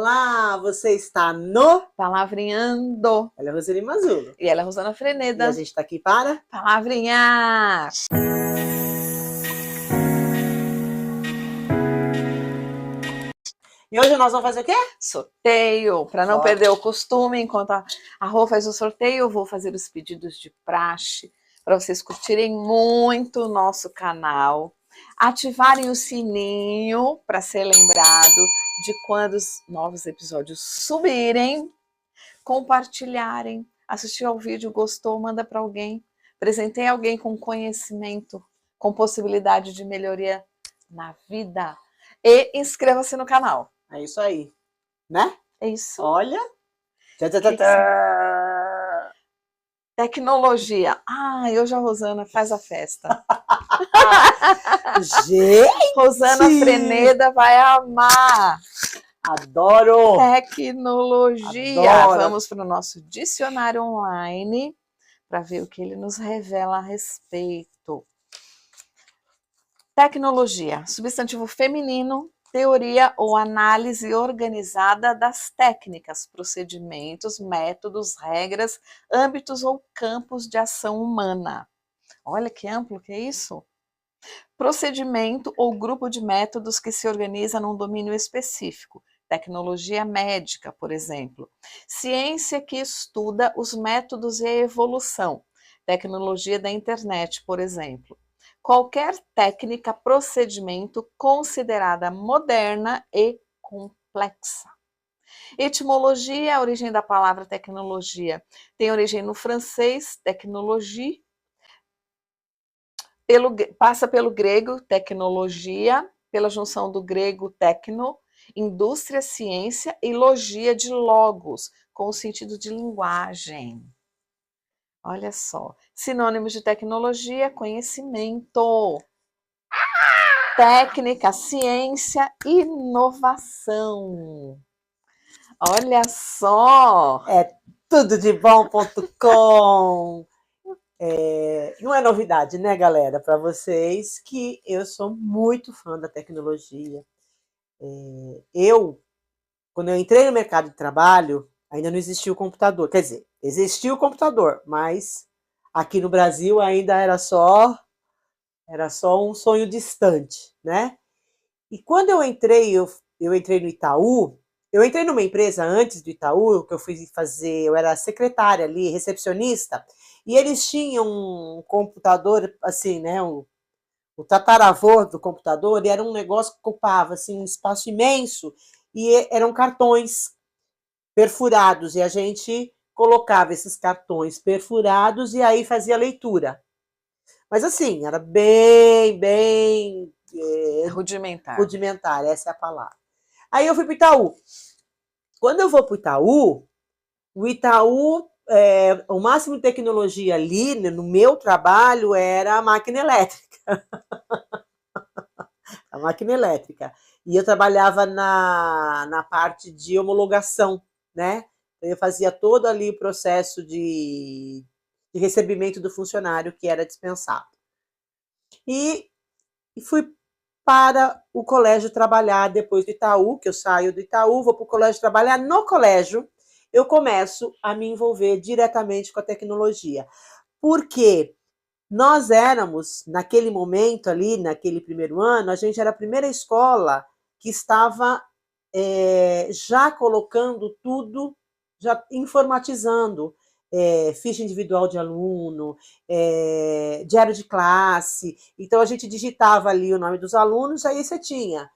Olá, você está no Palavrinhando. Ela é Roseli Mazzulo. E ela é Rosana E Freneda. a gente está aqui para Palavrinhar. E hoje nós vamos fazer o quê? Sorteio. Para não Ó. perder o costume, enquanto a Rô faz o sorteio, eu vou fazer os pedidos de praxe para vocês curtirem muito o nosso canal, ativarem o sininho para ser lembrado de quando os novos episódios subirem, compartilharem, assistir ao vídeo, gostou, manda para alguém, presentei alguém com conhecimento, com possibilidade de melhoria na vida e inscreva-se no canal. É isso aí, né? É isso. Olha. Tecnologia. Hoje a Rosana faz a festa. Gente! Rosana Freneda vai amar. Adoro! Tecnologia. Adoro. Vamos para o nosso dicionário online para ver o que ele nos revela a respeito. Tecnologia. Substantivo feminino. Teoria ou análise organizada das técnicas, procedimentos, métodos, regras, âmbitos ou campos de ação humana. Olha que amplo que é isso. Procedimento ou grupo de métodos que se organiza num domínio específico. Tecnologia médica, por exemplo. Ciência que estuda os métodos e a evolução. Tecnologia da internet, por exemplo. Qualquer técnica, procedimento considerada moderna e complexa. Etimologia, a origem da palavra tecnologia tem origem no francês, technologie, passa pelo grego, tecnologia, pela junção do grego tecno, indústria, ciência, e logia de logos, com o sentido de linguagem. Olha só, sinônimos de tecnologia, conhecimento, técnica, ciência, inovação. Olha só! É tudodebom.com. Não é novidade, né, galera, para vocês que eu sou muito fã da tecnologia. Quando eu entrei no mercado de trabalho, ainda não existia o computador. Quer dizer, existia o computador, mas aqui no Brasil ainda era só um sonho distante, né? E quando eu entrei no Itaú. Eu entrei numa empresa antes do Itaú, que eu era secretária ali, recepcionista, e eles tinham um computador, assim, né, o tataravô do computador, e era um negócio que ocupava, assim, um espaço imenso, e eram cartões perfurados, e a gente colocava esses cartões perfurados e aí fazia leitura. Mas assim, era bem rudimentar, essa é a palavra. Aí eu fui para o Itaú. Quando eu vou para o Itaú, o máximo de tecnologia ali, no meu trabalho, era a máquina elétrica. A máquina elétrica. E eu trabalhava na parte de homologação, né? Eu fazia todo ali o processo de recebimento do funcionário que era dispensado. E fui para o colégio trabalhar depois do Itaú, que eu saio do Itaú, vou para o colégio trabalhar. No colégio, eu começo a me envolver diretamente com a tecnologia. Porque nós éramos, naquele momento ali, naquele primeiro ano, a gente era a primeira escola que estava já colocando tudo, já informatizando. Ficha individual de aluno, diário de classe. Então, a gente digitava ali o nome dos alunos, aí você tinha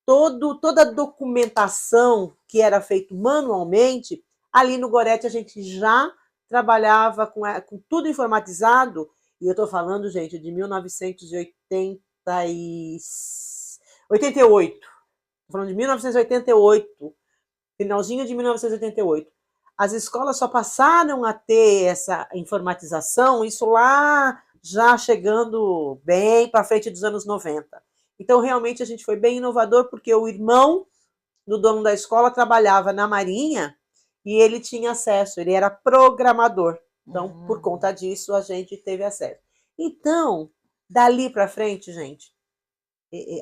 toda a documentação que era feita manualmente. Ali no Gorete, a gente já trabalhava com tudo informatizado, e eu estou falando, gente, de 1988. Estou falando de 1988, finalzinho de 1988. As escolas só passaram a ter essa informatização, isso lá já chegando bem para frente dos anos 90. Então, realmente, a gente foi bem inovador, porque o irmão do dono da escola trabalhava na Marinha e ele tinha acesso, ele era programador. Então, por conta disso, a gente teve acesso. Então, dali para frente, gente,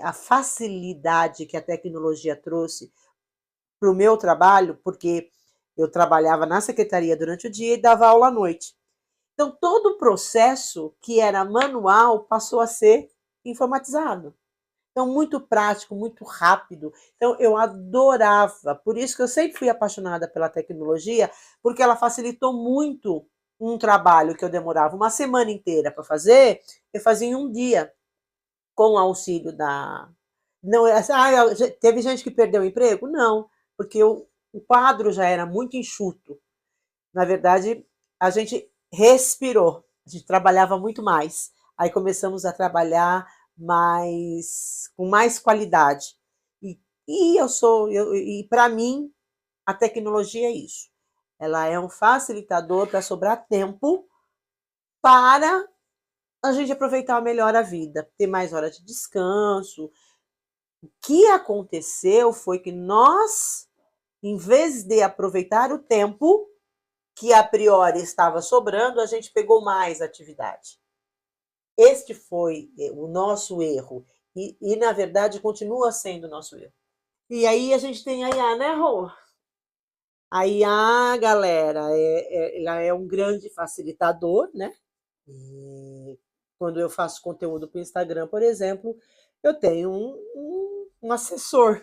a facilidade que a tecnologia trouxe para o meu trabalho, porque eu trabalhava na secretaria durante o dia e dava aula à noite. Então, todo o processo que era manual passou a ser informatizado. Então, muito prático, muito rápido. Então, eu adorava. Por isso que eu sempre fui apaixonada pela tecnologia, porque ela facilitou muito um trabalho que eu demorava uma semana inteira para fazer, eu fazia em um dia, com o auxílio da. Não, teve gente que perdeu o emprego? Não, porque o quadro já era muito enxuto. Na verdade, a gente respirou, a gente trabalhava muito mais. Aí começamos a trabalhar com mais qualidade. E para mim, a tecnologia é isso. Ela é um facilitador para sobrar tempo para a gente aproveitar melhor a vida, ter mais horas de descanso. O que aconteceu foi que nós, em vez de aproveitar o tempo que a priori estava sobrando, a gente pegou mais atividade. Este foi o nosso erro. Na verdade, continua sendo o nosso erro. E aí a gente tem a IA, né, Rô? A IA, galera, ela é um grande facilitador, né? E quando eu faço conteúdo para o Instagram, por exemplo, eu tenho um assessor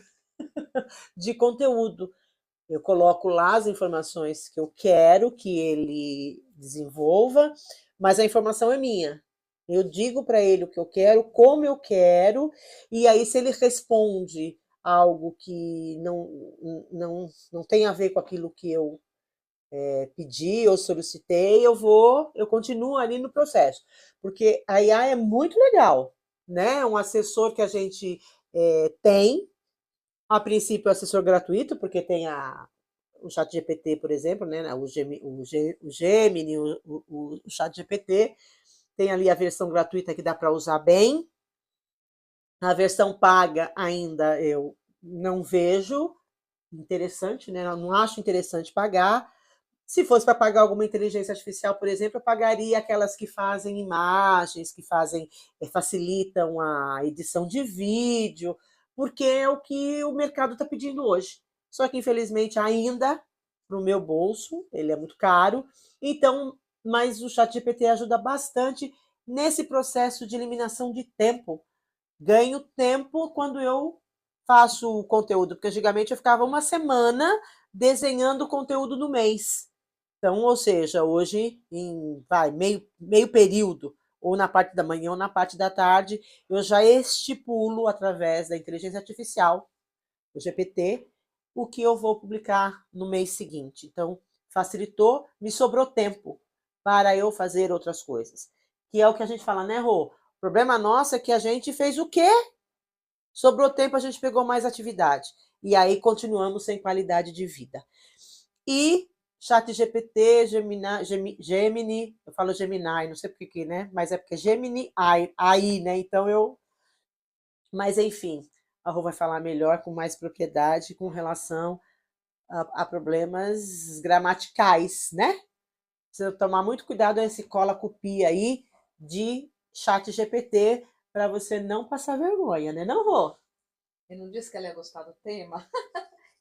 de conteúdo. Eu coloco lá as informações que eu quero que ele desenvolva, mas a informação é minha. Eu digo para ele o que eu quero, como eu quero, e aí se ele responde algo que não tem a ver com aquilo que eu pedi ou solicitei, eu continuo ali no processo. Porque a IA é muito legal, né? Um assessor que a gente tem, a princípio, assessor gratuito, porque tem o chat GPT, por exemplo, né? O Gemini, o chat GPT, tem ali a versão gratuita que dá para usar bem. A versão paga ainda eu não vejo interessante, né? Eu não acho interessante pagar. Se fosse para pagar alguma inteligência artificial, por exemplo, eu pagaria aquelas que fazem imagens, que facilitam a edição de vídeo, porque é o que o mercado está pedindo hoje. Só que, infelizmente, ainda, para o meu bolso, ele é muito caro. Então, mas o ChatGPT ajuda bastante nesse processo de eliminação de tempo. Ganho tempo quando eu faço o conteúdo, porque antigamente eu ficava uma semana desenhando conteúdo no mês. Então, ou seja, hoje, meio período, ou na parte da manhã ou na parte da tarde, eu já estipulo através da inteligência artificial, o GPT, o que eu vou publicar no mês seguinte. Então, facilitou, me sobrou tempo para eu fazer outras coisas. Que é o que a gente fala, né, Rô? O problema nosso é que a gente fez o quê? Sobrou tempo, a gente pegou mais atividade. E aí continuamos sem qualidade de vida. E ChatGPT, Gemini, eu falo Gemini, não sei por que, né? Mas é porque Gemini aí, né? Então eu. Mas enfim, a Rô vai falar melhor, com mais propriedade, com relação a problemas gramaticais, né? Precisa tomar muito cuidado esse cola-copia aí de ChatGPT para você não passar vergonha, né, não, Rô? Eu não disse que ela ia gostar do tema?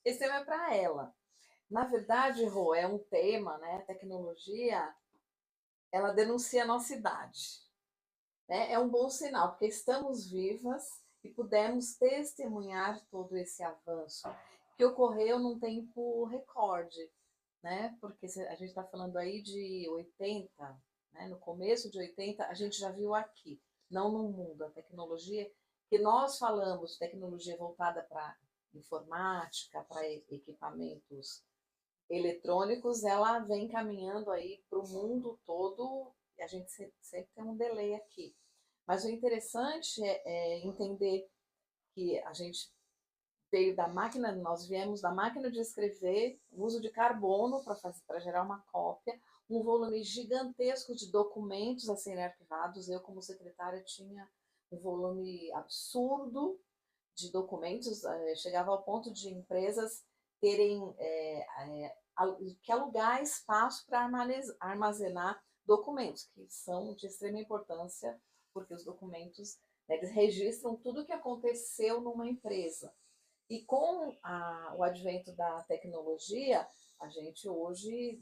Esse tema é para ela. Na verdade, Rô, é um tema, né? A tecnologia, ela denuncia a nossa idade. Né? É um bom sinal, porque estamos vivas e pudemos testemunhar todo esse avanço que ocorreu num tempo recorde, né? Porque a gente está falando aí de 80, né? No começo de 80, a gente já viu aqui, não no mundo, a tecnologia que nós falamos, tecnologia voltada para informática, para equipamentos eletrônicos, ela vem caminhando aí para o mundo todo e a gente sempre tem um delay aqui. Mas o interessante é entender que a gente veio da máquina, nós viemos da máquina de escrever, o uso de carbono para gerar uma cópia, um volume gigantesco de documentos a serem arquivados. Eu, como secretária, tinha um volume absurdo de documentos, chegava ao ponto de empresas terem que alugar espaço para armazenar documentos, que são de extrema importância, porque os documentos, né, eles registram tudo o que aconteceu numa empresa. E com o advento da tecnologia, a gente hoje,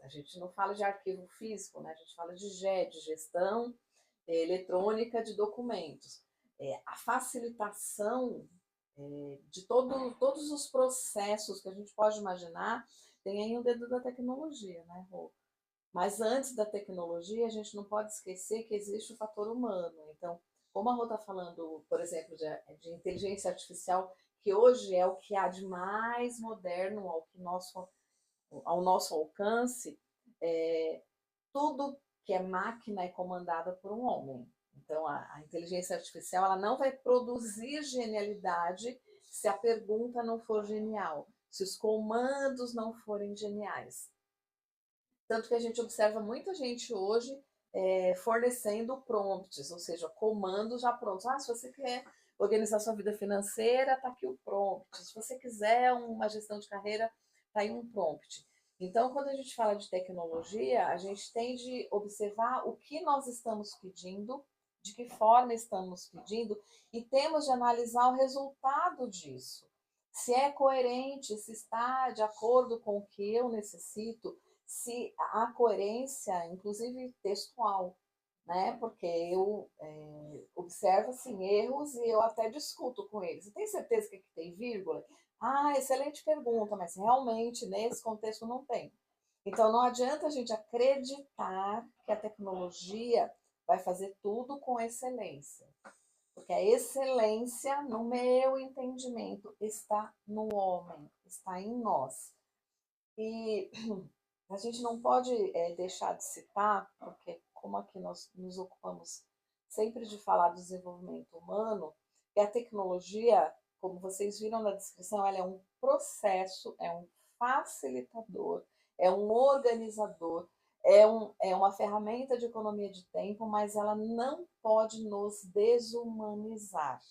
a gente não fala de arquivo físico, né? A gente fala de GED, gestão eletrônica de documentos. A facilitação de todos os processos que a gente pode imaginar tem aí o dedo da tecnologia, né, Rô? Mas antes da tecnologia, a gente não pode esquecer que existe o fator humano. Então, como a Rô está falando, por exemplo, de inteligência artificial, que hoje é o que há de mais moderno ao nosso alcance, tudo que é máquina é comandada por um homem. Então, a inteligência artificial ela não vai produzir genialidade se a pergunta não for genial, se os comandos não forem geniais. Tanto que a gente observa muita gente hoje fornecendo prompts, ou seja, comandos já prontos. Se você quer organizar sua vida financeira, está aqui o prompt. Se você quiser uma gestão de carreira, está aí um prompt. Então, quando a gente fala de tecnologia, a gente tem de observar o que nós estamos pedindo, de que forma estamos pedindo, e temos de analisar o resultado disso. Se é coerente, se está de acordo com o que eu necessito, se há coerência, inclusive textual, né? Porque eu observo assim, erros e eu até discuto com eles. Você tem certeza que aqui tem vírgula? Excelente pergunta, mas realmente nesse contexto não tem. Então não adianta a gente acreditar que a tecnologia vai fazer tudo com excelência. Porque a excelência, no meu entendimento, está no homem, está em nós. E a gente não pode deixar de citar, porque como aqui nós nos ocupamos sempre de falar do desenvolvimento humano, e a tecnologia, como vocês viram na descrição, ela é um processo, é um facilitador, é um organizador, é uma ferramenta de economia de tempo, mas ela não pode nos desumanizar.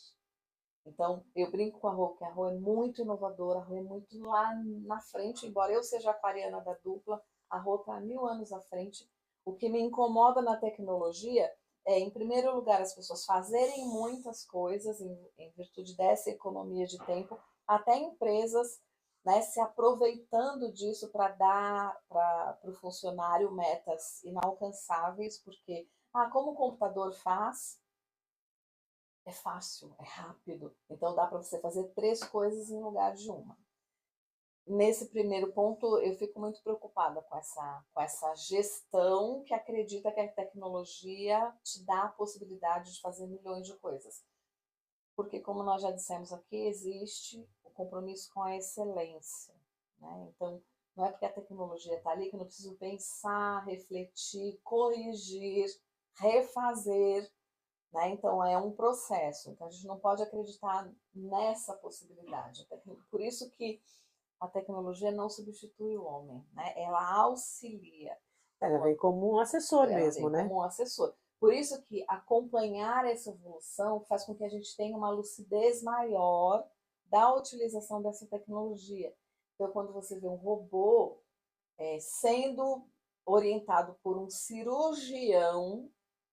Então, eu brinco com a Rô, que a Rô é muito inovadora, a Rô é muito lá na frente, embora eu seja aquariana da dupla, a Rô está 1000 anos à frente. O que me incomoda na tecnologia é, em primeiro lugar, as pessoas fazerem muitas coisas em virtude dessa economia de tempo, até empresas, né, se aproveitando disso para dar para o funcionário metas inalcançáveis, porque, como o computador faz, é fácil, é rápido. Então dá para você fazer 3 coisas em lugar de uma. Nesse primeiro ponto, eu fico muito preocupada com essa gestão que acredita que a tecnologia te dá a possibilidade de fazer milhões de coisas. Porque, como nós já dissemos aqui, existe o compromisso com a excelência. Né? Então, não é porque a tecnologia está ali que eu não preciso pensar, refletir, corrigir, refazer. Né? Então, é um processo. Então, a gente não pode acreditar nessa possibilidade. Por isso que a tecnologia não substitui o homem, né? Ela auxilia. Ela vem como um assessor Ela mesmo, vem né? como um assessor. Por isso que acompanhar essa evolução faz com que a gente tenha uma lucidez maior da utilização dessa tecnologia. Então, quando você vê um robô sendo orientado por um cirurgião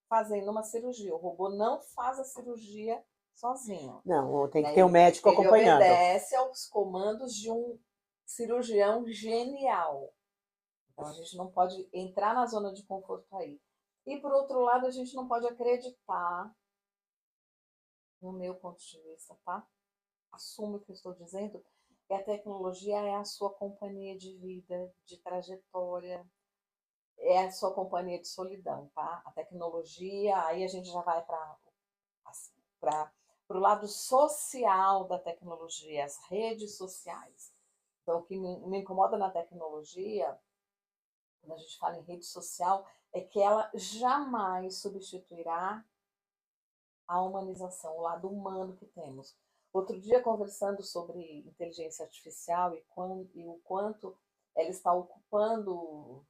fazendo uma cirurgia. O robô não faz a cirurgia sozinho. Não, tem que Né? ter um médico Ele acompanhando. obedece aos comandos de um cirurgião genial. Então a gente não pode entrar na zona de conforto aí. E por outro lado, a gente não pode acreditar, no meu ponto de vista, tá? Assumo o que eu estou dizendo, que a tecnologia é a sua companhia de vida, de trajetória, é a sua companhia de solidão, tá? A tecnologia, aí a gente já vai para o lado social da tecnologia, as redes sociais. Então, o que me incomoda na tecnologia, quando a gente fala em rede social, é que ela jamais substituirá a humanização, o lado humano que temos. Outro dia, conversando sobre inteligência artificial e o quanto ela está ocupando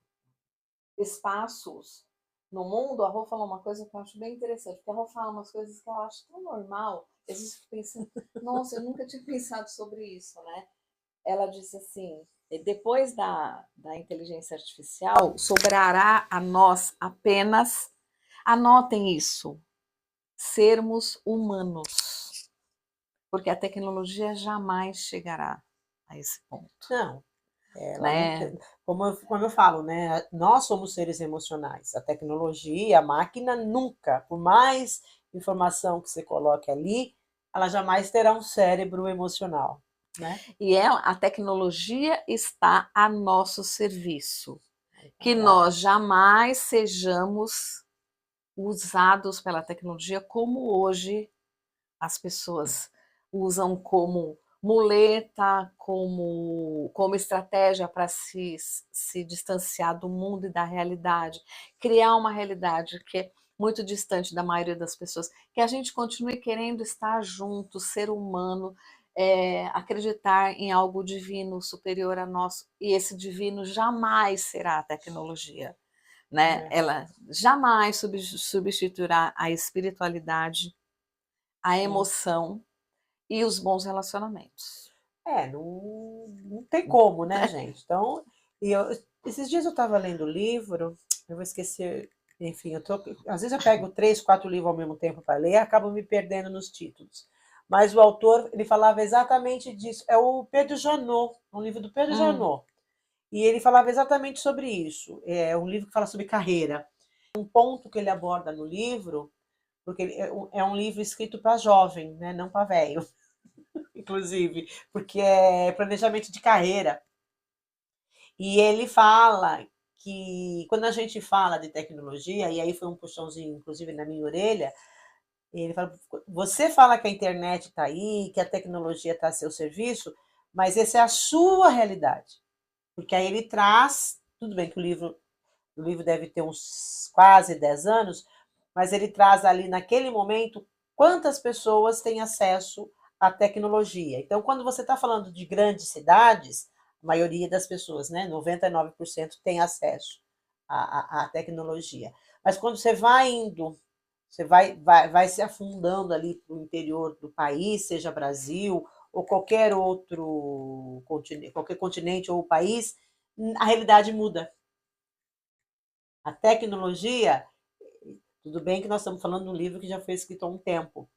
espaços no mundo, a Rô falou uma coisa que eu acho bem interessante, porque a Rô fala umas coisas que eu acho tão normal, às vezes eu fico pensando, nossa, eu nunca tinha pensado sobre isso, né? Ela disse assim, depois da inteligência artificial, sobrará a nós apenas, anotem isso, sermos humanos. Porque a tecnologia jamais chegará a esse ponto, Não, ela não né? tem, como eu falo, né, nós somos seres emocionais. A tecnologia, a máquina nunca, por mais informação que você coloque ali, ela jamais terá um cérebro emocional, né. E a tecnologia está a nosso serviço. Ao Que contrário. nós jamais sejamos usados pela tecnologia como hoje as pessoas usam como muleta, como estratégia para se distanciar do mundo e da realidade, criar uma realidade que é muito distante da maioria das pessoas, que a gente continue querendo estar junto, ser humano, acreditar em algo divino superior a nós, e esse divino jamais será a tecnologia, né? É. Ela jamais substituirá a espiritualidade, a Sim. emoção e os bons relacionamentos. É, não tem como, né, gente. Então, esses dias eu estava lendo o livro, eu vou esquecer, enfim, às vezes eu pego 3, 4 livros ao mesmo tempo para ler e acabo me perdendo nos títulos. Mas o autor, ele falava exatamente disso. É o Pedro Janot, um livro do Pedro Hum, Janot. E ele falava exatamente sobre isso. É um livro que fala sobre carreira. Um ponto que ele aborda no livro, porque é um livro escrito para jovem, né, não para velho, inclusive, porque é planejamento de carreira. E ele fala que quando a gente fala de tecnologia, e aí foi um puxãozinho, inclusive, na minha orelha, ele fala, você fala que a internet está aí, que a tecnologia está a seu serviço, mas essa é a sua realidade. Porque aí ele traz, tudo bem que o livro deve ter uns quase 10 anos, mas ele traz ali naquele momento quantas pessoas têm acesso à tecnologia. Então, quando você está falando de grandes cidades, a maioria das pessoas, né, 99% tem acesso à tecnologia. Mas quando você vai indo, você vai se afundando ali para o interior do país, seja Brasil ou qualquer outro continente, qualquer continente ou país, a realidade muda. A tecnologia, tudo bem que nós estamos falando de um livro que já foi escrito há um tempo,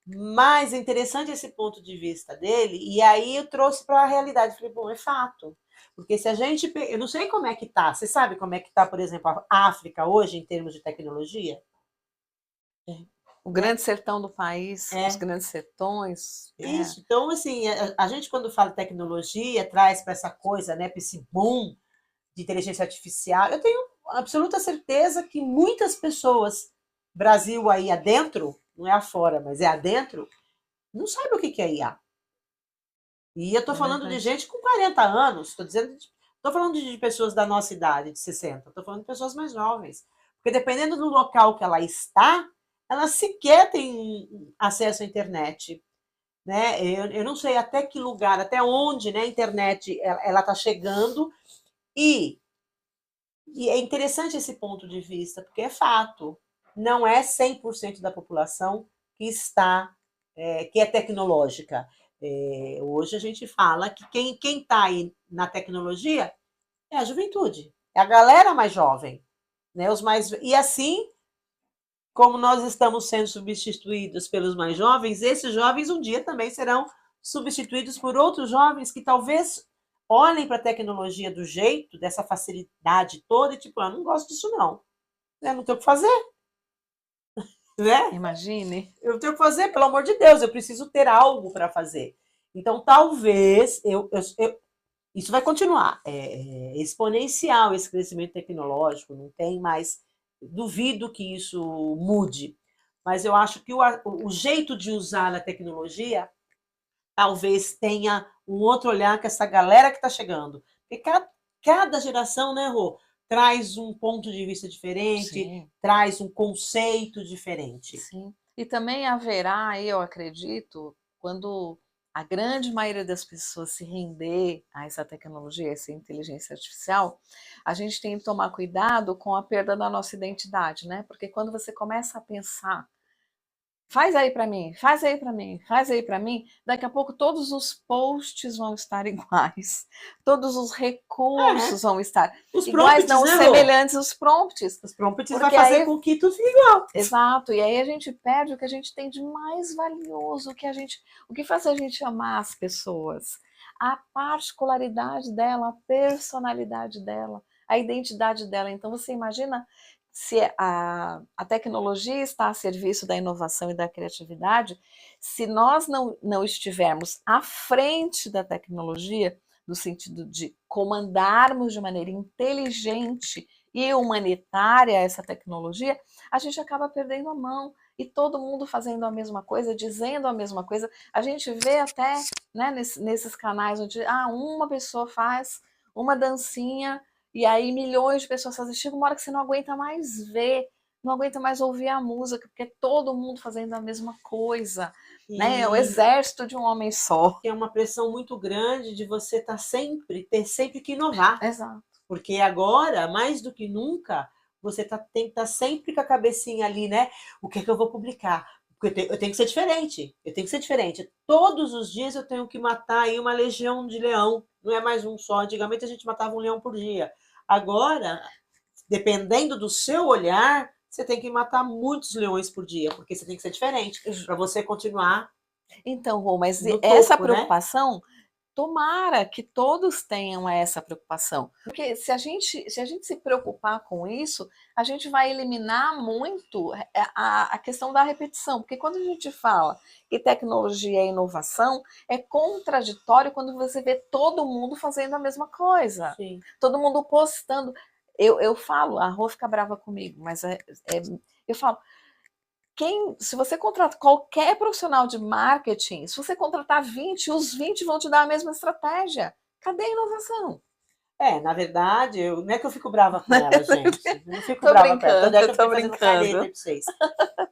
mas é interessante esse ponto de vista dele, e aí eu trouxe para a realidade. Falei, bom, é fato. Porque se a gente. Eu não sei como é que tá. Você sabe como é que tá, por exemplo, a África hoje em termos de tecnologia? o Né? grande sertão do país, os É. grandes sertões, né? Isso. Então, assim, a gente, quando fala de tecnologia, traz para essa coisa, né, para esse boom de inteligência artificial. Eu tenho absoluta certeza que muitas pessoas, Brasil aí adentro, não é afora, mas é adentro, não sabe o que é IA. E eu estou É falando de verdade. gente com 40 anos, estou falando de pessoas da nossa idade, de 60, estou falando de pessoas mais jovens. Porque dependendo do local que ela está, ela sequer tem acesso à internet. Né? Eu não sei até que lugar, até onde, né, a internet ela está chegando. E, e é interessante esse ponto de vista, porque é fato, não é 100% da população que está, que é tecnológica. Hoje a gente fala que quem está aí na tecnologia é a juventude, é a galera mais jovem, né? E assim como nós estamos sendo substituídos pelos mais jovens, esses jovens um dia também serão substituídos por outros jovens que talvez olhem para a tecnologia do jeito, dessa facilidade toda, e tipo, eu não gosto disso não. Eu não tenho o que fazer, né? Imagine. Eu tenho o que fazer, pelo amor de Deus, eu preciso ter algo para fazer. Então, talvez isso vai continuar. É exponencial esse crescimento tecnológico, não tem mais. Duvido que isso mude. Mas eu acho que o jeito de usar a tecnologia talvez tenha um outro olhar que essa galera que está chegando. Porque cada geração, né, Rô, traz um ponto de vista diferente, Sim, traz um conceito diferente. sim. E também haverá, eu acredito, quando a grande maioria das pessoas se render a essa tecnologia, essa inteligência artificial, a gente tem que tomar cuidado com a perda da nossa identidade, né? Porque quando você começa a pensar faz aí para mim, faz aí para mim, faz aí para mim. Daqui a pouco todos os posts vão estar iguais, todos os É, recursos vão estar os iguais, prompts, não os né, Rô? semelhantes, os prompts. Os prompts vai Porque fazer aí, com que tudo fique igual. exato, e aí a gente perde o que a gente tem de mais valioso, o que faz a gente amar as pessoas, a particularidade dela, a personalidade dela, a identidade dela. Então você imagina se a tecnologia está a serviço da inovação e da criatividade, se nós não estivermos à frente da tecnologia, no sentido de comandarmos de maneira inteligente e humanitária essa tecnologia, a gente acaba perdendo a mão. E todo mundo fazendo a mesma coisa, dizendo a mesma coisa. A gente vê até, né, nesses canais onde uma pessoa faz uma dancinha e aí milhões de pessoas fazem. Chega uma hora que você não aguenta mais ver, não aguenta mais ouvir a música, porque é todo mundo fazendo a mesma coisa. Né? É o E exército de um homem só. é uma pressão muito grande de você ter sempre que inovar. Exato. Porque agora, mais do que nunca, você tem que estar sempre com a cabecinha ali, né? O que é que eu vou publicar? Porque eu tenho que ser diferente. Eu tenho que ser diferente. Todos os dias eu tenho que matar aí uma legião de leão. Não é mais um só. Antigamente a gente matava um leão por dia. Agora, dependendo do seu olhar, você tem que matar muitos leões por dia, porque você tem que ser diferente para você continuar Então, Rô, mas no essa topo, né? preocupação, tomara que todos tenham essa preocupação. Porque se a gente se preocupar com isso, a gente vai eliminar muito a questão da repetição. Porque quando a gente fala que tecnologia é inovação, é contraditório quando você vê todo mundo fazendo a mesma coisa. Sim. Todo mundo postando. Eu falo, a Rô fica brava comigo, mas eu falo, se você contrata qualquer profissional de marketing, se você contratar 20, os 20 vão te dar a mesma estratégia. Cadê a inovação? Na verdade, não é que eu fico brava com ela, gente. Eu não fico Tô brava com ela. Tanto é que brincando, eu tô fiquei fazendo careta brincando. aí pra vocês.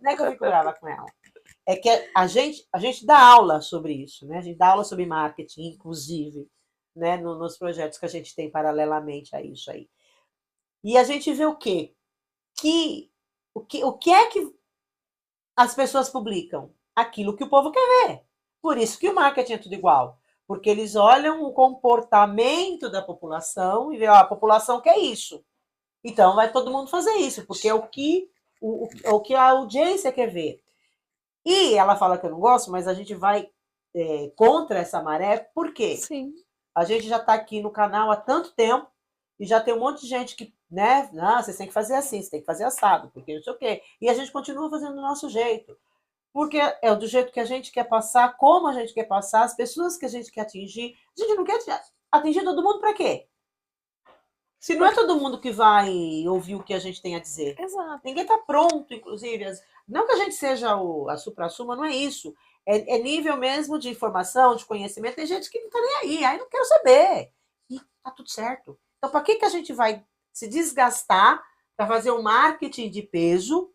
Não é que eu fico brava com ela. É que a gente dá aula sobre isso, né? A gente dá aula sobre marketing, inclusive, né? Nos projetos que a gente tem paralelamente a isso aí. E a gente vê o quê? O que é que as pessoas publicam? Aquilo que o povo quer ver. Por isso que o marketing é tudo igual. Porque eles olham o comportamento da população e vê, ó, a população quer isso. Então vai todo mundo fazer isso, porque é o que a audiência quer ver. E ela fala que eu não gosto, mas a gente vai contra essa maré, por quê? Sim. A gente já está aqui no canal há tanto tempo e já tem um monte de gente que, né? Não, vocês têm que fazer assim, você tem que fazer assado, porque não sei o quê. E a gente continua fazendo do nosso jeito. Porque é do jeito que a gente quer passar, como a gente quer passar, as pessoas que a gente quer atingir. A gente não quer atingir todo mundo para quê? Se não é todo mundo que vai ouvir o que a gente tem a dizer. Exato. Ninguém está pronto, inclusive. Não que a gente seja a supra-suma, não é isso. É nível mesmo de informação, de conhecimento. Tem gente que não está nem aí não quero saber. E tá tudo certo. Então, para que a gente vai se desgastar para fazer um marketing de peso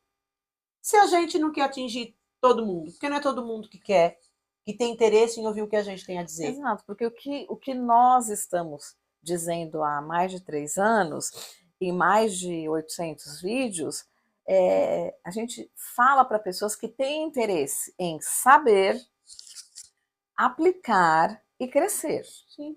se a gente não quer atingir todo mundo? Porque não é todo mundo que quer, que tem interesse em ouvir o que a gente tem a dizer. Exato, porque o que nós estamos dizendo há mais de 3 anos, em mais de 800 vídeos, a gente fala para pessoas que têm interesse em saber, aplicar e crescer. Sim.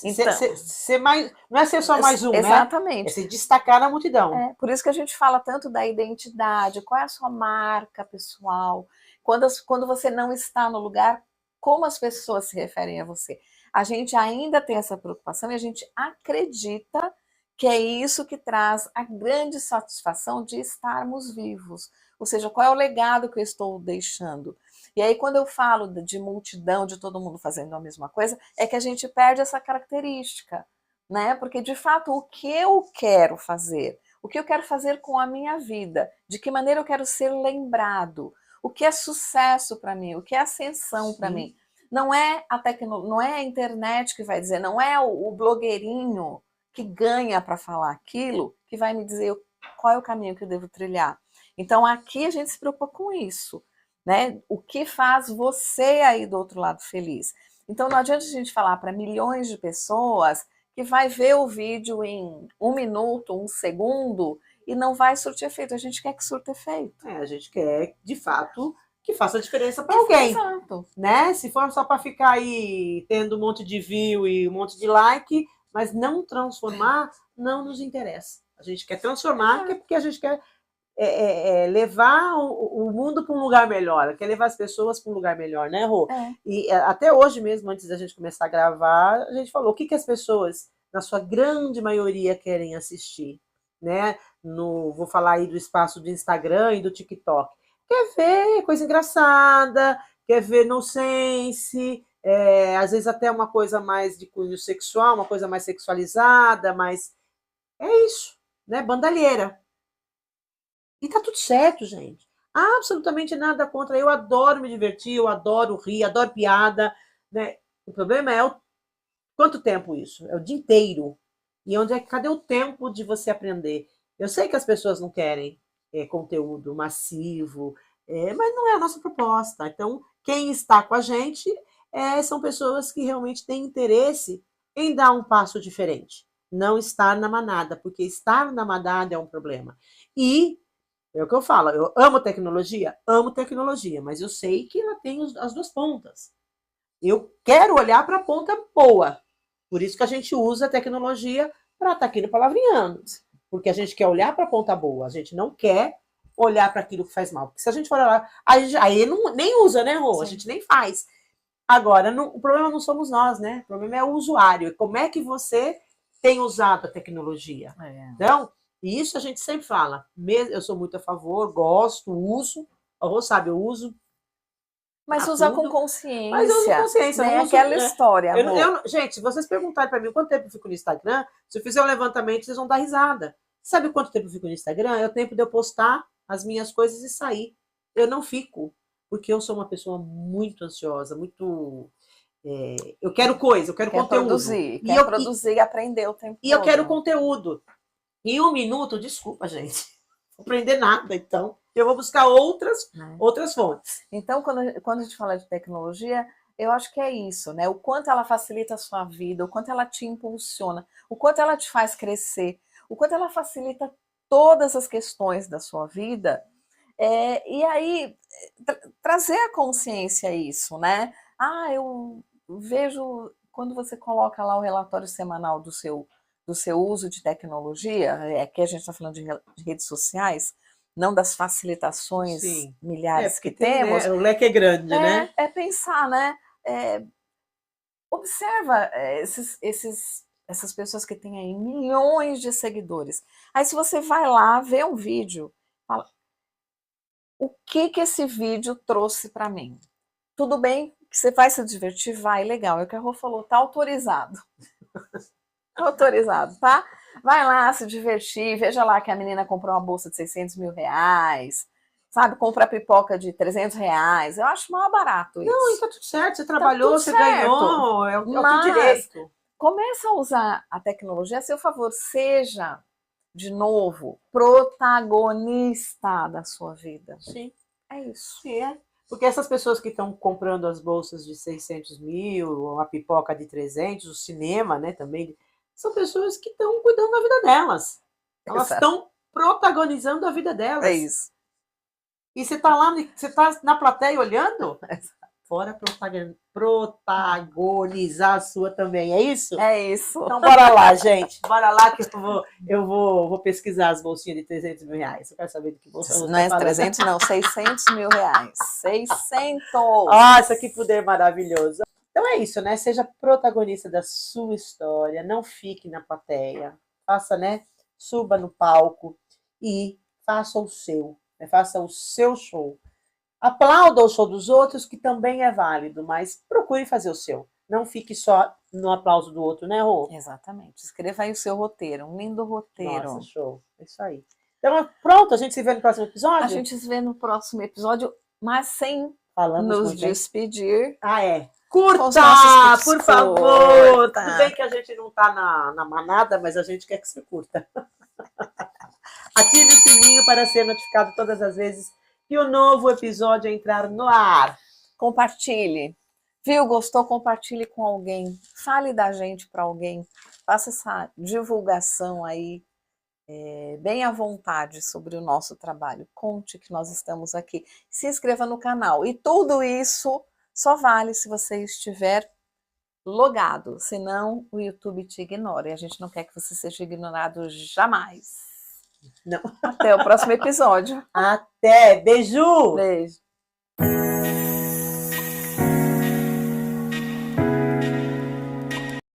Então, Ser mais, não é ser só mais um, né? É exatamente. se destacar na multidão. Por isso que a gente fala tanto da identidade, qual é a sua marca pessoal, quando você não está no lugar, como as pessoas se referem a você. A gente ainda tem essa preocupação e a gente acredita que é isso que traz a grande satisfação de estarmos vivos. Ou seja, qual é o legado que eu estou deixando? E aí, quando eu falo de multidão, de todo mundo fazendo a mesma coisa, é que a gente perde essa característica, né? Porque, de fato, o que eu quero fazer? O que eu quero fazer com a minha vida? De que maneira eu quero ser lembrado? O que é sucesso para mim? O que é ascensão para mim? Não é não é a internet que vai dizer, não é o blogueirinho que ganha para falar aquilo que vai me dizer qual é o caminho que eu devo trilhar. Então aqui a gente se preocupa com isso, né? O que faz você aí do outro lado feliz? Então não adianta a gente falar para milhões de pessoas que vai ver o vídeo em 1 minuto, 1 segundo e não vai surtir efeito. A gente quer que surta efeito. A gente quer, de fato, que faça diferença para alguém. Exato. Né? Se for só para ficar aí tendo um monte de view e um monte de like, mas não transformar, não nos interessa. A gente quer transformar, porque a gente quer levar o mundo para um lugar melhor, quer levar as pessoas para um lugar melhor, né, Rô? E até hoje mesmo, antes da gente começar a gravar, a gente falou o que as pessoas, na sua grande maioria, querem assistir, né? Vou falar aí do espaço do Instagram e do TikTok. Quer ver coisa engraçada, quer ver nonsense, às vezes até uma coisa mais de cunho sexual, uma coisa mais sexualizada, mas é isso, né? Bandalheira. E tá tudo certo, gente. Absolutamente nada contra. Eu adoro me divertir, eu adoro rir, adoro piada, né? O problema é quanto tempo isso? É o dia inteiro. E cadê o tempo de você aprender? Eu sei que as pessoas não querem conteúdo massivo, mas não é a nossa proposta. Então, quem está com a gente são pessoas que realmente têm interesse em dar um passo diferente. Não estar na manada, porque estar na manada é um problema. E é o que eu falo, eu amo tecnologia, mas eu sei que ela tem as duas pontas. Eu quero olhar para a ponta boa. Por isso que a gente usa a tecnologia para estar aqui no Palavrinhando. Porque a gente quer olhar para a ponta boa, a gente não quer olhar para aquilo que faz mal. Porque se a gente for olhar, aí nem usa, né, Rô? A gente nem faz. Agora, o problema não somos nós, né? O problema é o usuário. Como é que você tem usado a tecnologia? Então, e isso a gente sempre fala. Eu sou muito a favor, gosto, uso. A Rô sabe, eu uso. Mas usa com consciência. Mas eu uso consciência. Né? Aquela história, gente, se vocês perguntarem para mim quanto tempo eu fico no Instagram, se eu fizer um levantamento, vocês vão dar risada. Sabe quanto tempo eu fico no Instagram? É o tempo de eu postar as minhas coisas e sair. Eu não fico, porque eu sou uma pessoa muito ansiosa, muito... eu quero coisa, eu quero conteúdo. Produzir e aprender o tempo todo. E eu quero conteúdo. Em 1 minuto, desculpa, gente. Não vou aprender nada, então. Eu vou buscar outras fontes. Então, quando a gente fala de tecnologia, eu acho que é isso, né? O quanto ela facilita a sua vida, o quanto ela te impulsiona, o quanto ela te faz crescer, o quanto ela facilita todas as questões da sua vida. E aí, trazer a consciência a isso, né? Eu vejo, quando você coloca lá o relatório semanal do seu uso de tecnologia, que a gente está falando de redes sociais, não das facilitações milhares que temos. O leque é grande, né? É pensar, né? Observa essas pessoas que têm aí milhões de seguidores. Aí se você vai lá, vê um vídeo, fala, o que esse vídeo trouxe para mim? Tudo bem que você vai se divertir, vai, legal. É o que a Rô falou, tá autorizado. Autorizado, tá? Vai lá se divertir, veja lá que a menina comprou uma bolsa de 600 mil reais, sabe? Compra pipoca de 300 reais. Eu acho mal barato isso. Não, e tá tudo certo. Você trabalhou, você ganhou, é o teu direito. Começa a usar a tecnologia a seu favor. Seja, de novo, protagonista da sua vida. Sim. É isso. Sim, Porque essas pessoas que estão comprando as bolsas de 600 mil, a pipoca de 300, o cinema, né, também, são pessoas que estão cuidando da vida delas. Elas estão protagonizando a vida delas. É isso. E você está lá, você está na plateia olhando? Fora protagonizar a sua também, é isso? É isso. Então bora lá, gente. Bora lá que eu vou pesquisar as bolsinhas de 300 mil reais. Eu quero saber do que bolsa. Não é 300 não, 600 mil reais. 600! Isso aqui poder maravilhoso. Então é isso, né? Seja protagonista da sua história, não fique na plateia. Faça, né? Suba no palco e faça o seu. Né? Faça o seu show. Aplauda o show dos outros, que também é válido, mas procure fazer o seu. Não fique só no aplauso do outro, né, Rô? Exatamente. Escreva aí o seu roteiro, um lindo roteiro. Nossa, show. É isso aí. Então, pronto, a gente se vê no próximo episódio? A gente se vê no próximo episódio, mas sem nos despedir. Curta, por favor. Tudo bem que a gente não tá na manada, mas a gente quer que você curta. Ative o sininho para ser notificado todas as vezes que o novo episódio entrar no ar. Compartilhe. Viu? Gostou? Compartilhe com alguém. Fale da gente para alguém. Faça essa divulgação aí bem à vontade sobre o nosso trabalho. Conte que nós estamos aqui. Se inscreva no canal. E tudo isso só vale se você estiver logado, senão o YouTube te ignora. E a gente não quer que você seja ignorado jamais. Não. Até o próximo episódio. Até! Beijo! Beijo!